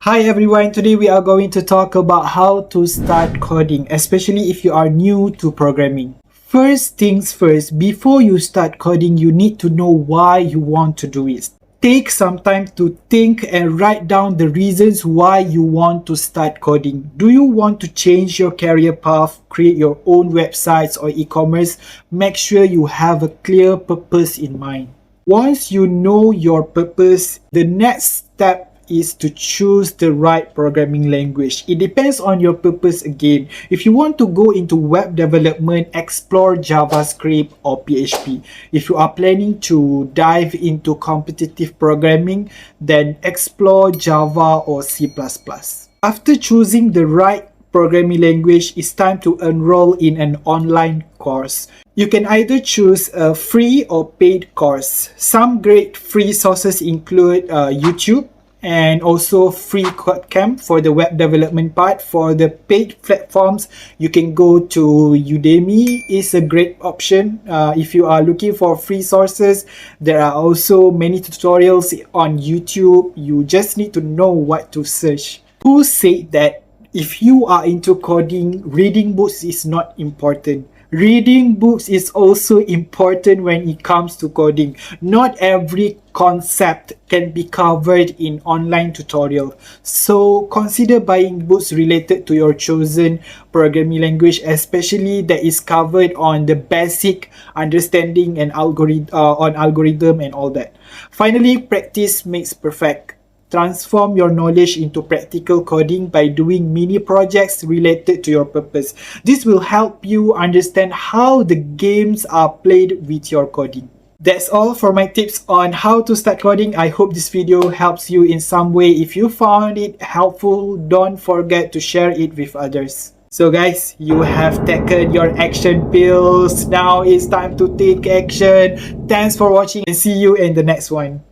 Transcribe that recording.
Hi everyone, today we are going to talk about how to start coding, especially if you are new to programming. First things first, before you start coding, you need to know why you want to do it. Take some time to think and write down the reasons why you want to start coding. Do you want to change your career path, create your own websites or e-commerce? Make sure you have a clear purpose in mind. Once you know your purpose, the next step is to choose the right programming language. It depends on your purpose again. If you want to go into web development, explore JavaScript or PHP. If you are planning to dive into competitive programming, then explore Java or C++. After choosing the right programming language, it's time to enroll in an online course. You can either choose a free or paid course. Some great free sources include YouTube, and also free Codecamp for the web development part. For the paid platforms, you can go to Udemy. It's a great option. If you are looking for free sources, there are also many tutorials on YouTube. You just need to know what to search. Who said that if you are into coding, reading books is not important? Reading books is also important when it comes to coding. Not every concept can be covered in online tutorial. So consider buying books related to your chosen programming language, especially that is covered on the basic understanding and algorithm and all that. Finally, practice makes perfect. Transform your knowledge into practical coding by doing mini projects related to your purpose. This will help you understand how the games are played with your coding. That's all for my tips on how to start coding. I hope this video helps you in some way. If you found it helpful, don't forget to share it with others. So guys, you have taken your action pills. Now it's time to take action. Thanks for watching and see you in the next one.